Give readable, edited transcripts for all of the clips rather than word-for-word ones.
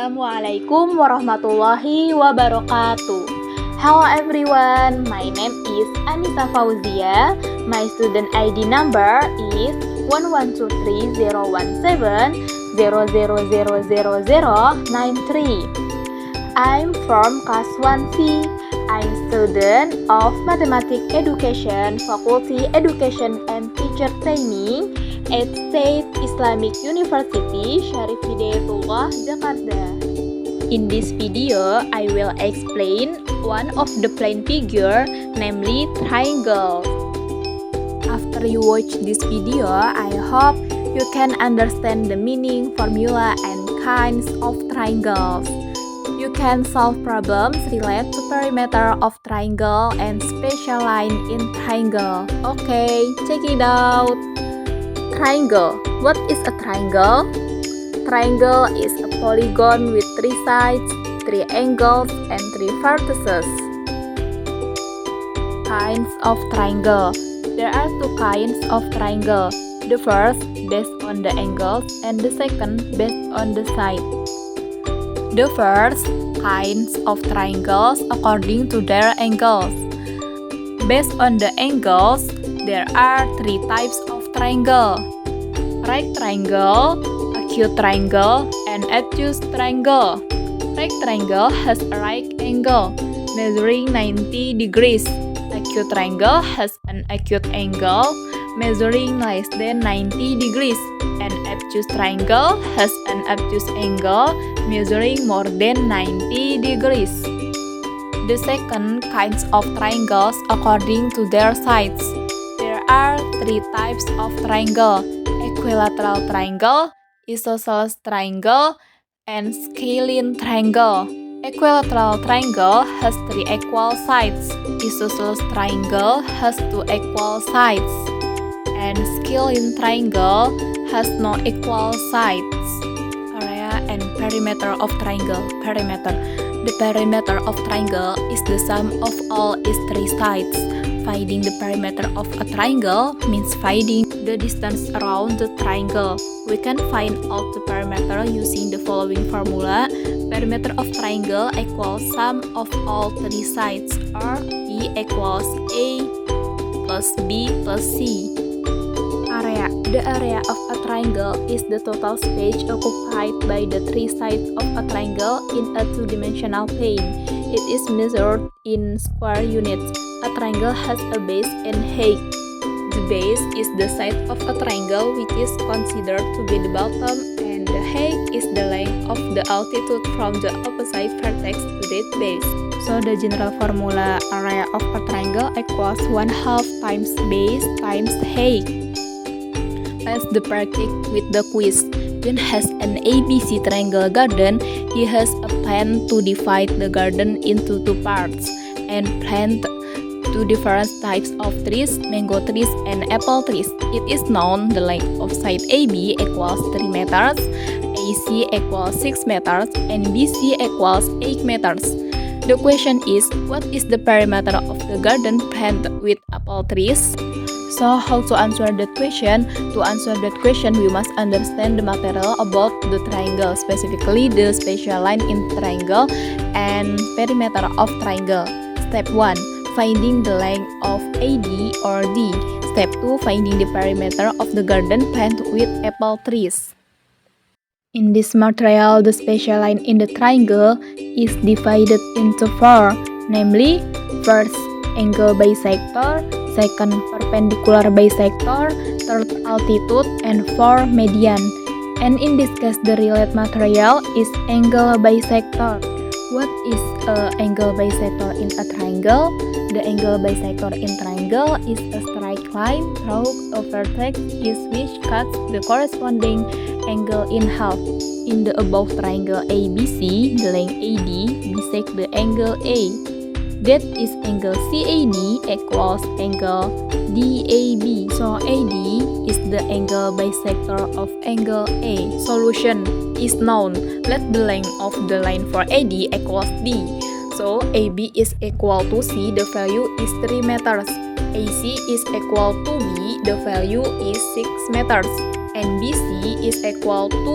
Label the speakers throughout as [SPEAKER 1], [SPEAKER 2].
[SPEAKER 1] Assalamualaikum warahmatullahi wabarakatuh. Hello everyone, my name is Anissa Fauzia. My student ID number is 1123017000093. I'm from class 1C. I'm student of Mathematics Education, Faculty Education and Teacher Training at State Islamic University, Syarif Hidayatullah, Jakarta. In this video, I will explain one of the plane figure, namely triangle. After you watch this video, I hope you can understand the meaning, formula, and kinds of triangles. You can solve problems related to perimeter of triangle and special line in triangle. Okay, check it out. Triangle. What is a triangle? Triangle is a polygon with 3 sides, 3 angles, and 3 vertices. Kinds of triangle. There are 2 kinds of triangle. The first based on the angles and the second based on the side. The first kinds of triangles according to their angles. Based on the angles, there are 3 types of triangle: right triangle, acute triangle, and obtuse triangle. Right triangle has a right angle measuring 90 degrees. Acute triangle has an acute angle measuring less than 90 degrees. And obtuse triangle has an obtuse angle measuring more than 90 degrees. The second kinds of triangles according to their sides. There are 3 types of triangle: equilateral triangle, isosceles triangle, and scalene triangle. Equilateral triangle has 3 equal sides. Isosceles triangle has 2 equal sides. And scalene triangle has no equal sides. Area and perimeter of triangle. Perimeter. The perimeter of triangle is the sum of all its 3 sides. Finding the perimeter of a triangle means finding the distance around the triangle. We can find out the perimeter using the following formula. Perimeter of triangle equals sum of all 3 sides, or P equals A plus B plus C. Area. The area of a triangle is the total space occupied by the 3 sides of a triangle in a 2-dimensional plane. It is measured in square units. A triangle has a base and height. The base is the side of a triangle which is considered to be the bottom, and the height is the length of the altitude from the opposite vertex to that base. So the general formula area of a triangle equals 1/2 times base times height. Let's the practice with the quiz. John has an ABC triangle garden. He has a plan to divide the garden into 2 parts and plant 2 different types of trees, mango trees and apple trees. It is known the length of side AB equals 3 meters, AC equals 6 meters, and BC equals 8 meters. The question is, what is the perimeter of the garden planted with apple trees? So how to answer that question? To answer that question, we must understand the material about the triangle, specifically the spatial line in triangle and perimeter of triangle. Step 1. Finding the length of AD or D. Step 2. Finding the perimeter of the garden planted with apple trees. In this material, the spatial line in the triangle is divided into 4, namely, first, angle bisector, second, perpendicular bisector, third, altitude, and 4, median. And in this case, the related material is angle bisector. What is angle bisector in a triangle? The angle bisector in triangle is a straight line through a vertex which cuts the corresponding angle in half. In the above triangle ABC, the length AD bisects the angle A. That is angle CAD equals angle DAB. So AD is the angle bisector of angle A. Solution is known. Let the length of the line for AD equals D. So AB is equal to C, the value is 3 meters. AC is equal to B, the value is 6 meters. and BC is equal to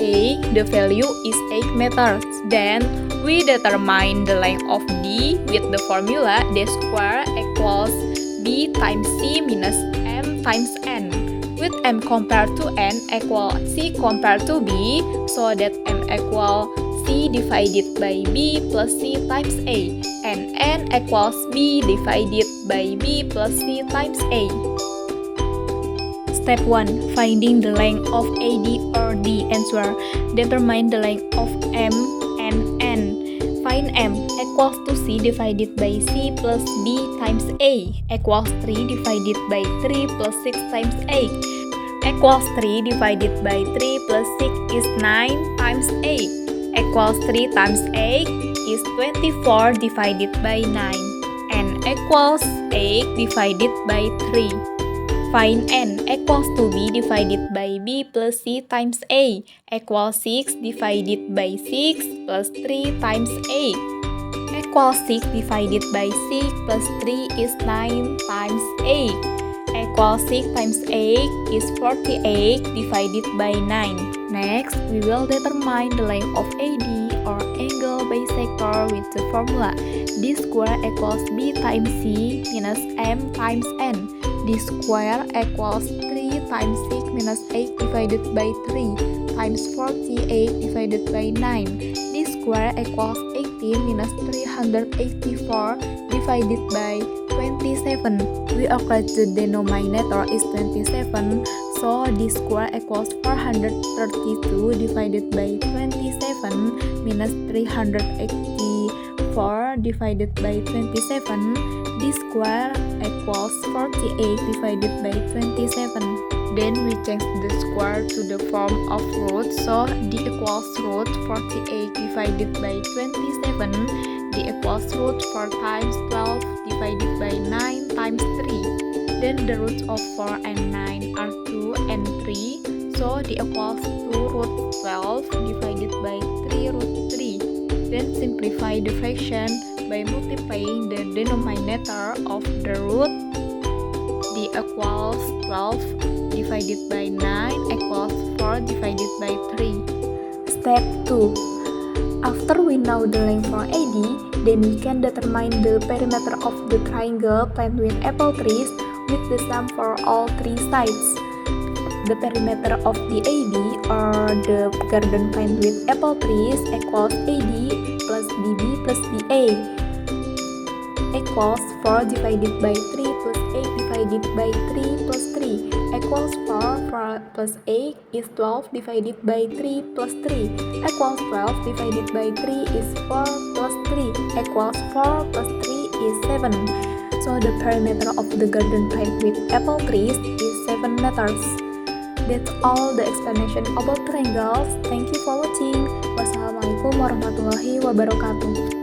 [SPEAKER 1] A, the value is 8 meters. Then we determine the length of D with the formula D square equals B times C minus M times N, with M compared to N equal C compared to B, so that M equal C divided by B plus C times A, and N equals B divided by B plus C times A. Step 1. Finding the length of AD or D. Answer. Determine the length of M and N. Find M equals to C divided by C plus B times A equals 3 divided by 3 plus 6 times 8 equals 3 divided by 3 plus 6 is 9 times 8 equals 3 times 8 is 24 divided by 9 and equals 8 divided by 3. Find N equals to B divided by B plus C times A equals 6 divided by 6 plus 3 times 8 equals 6 divided by 6 plus 3 is 9 times 8 equals 6 times 8 is 48 divided by 9. Next, we will determine the length of AD or angle bisector with the formula D square equals B times C minus M times N. D square equals 3 times 6 minus 8 divided by 3 times 48 divided by 9. D square equals 18 minus 384 divided by 27. We occurred the denominator is 27, so D square equals 432 divided by 27 minus 384 divided by 27. D square equals 48 divided by 27. Then we change the square to the form of root, so D equals root 48 divided by 27. D equals root 4 times 12 divided by 9 times 3. Then the roots of 4 and 9 are 2 and 3, so D equals 2 root 12 divided by 3 root 3. Then simplify the fraction by multiplying the denominator of the root. D equals 12 divided by 9 equals 4 divided by 3. Step 2. After we know the length for AD, then we can determine the perimeter of the triangle planted with apple trees with the sum for all three sides. The perimeter of the AD or the garden planted with apple trees equals AD plus BB plus BA equals 4 divided by 3 plus 8 divided by 3 plus 3 equals 4. 4 plus 8 is 12 divided by 3 plus 3 equals 12 divided by 3 is 4 plus 3 equals 4 plus 3 is 7. So the perimeter of the garden planted with apple trees is 7 meters. That's all the explanation about triangles. Thank you for watching. Wassalamualaikum warahmatullahi wabarakatuh.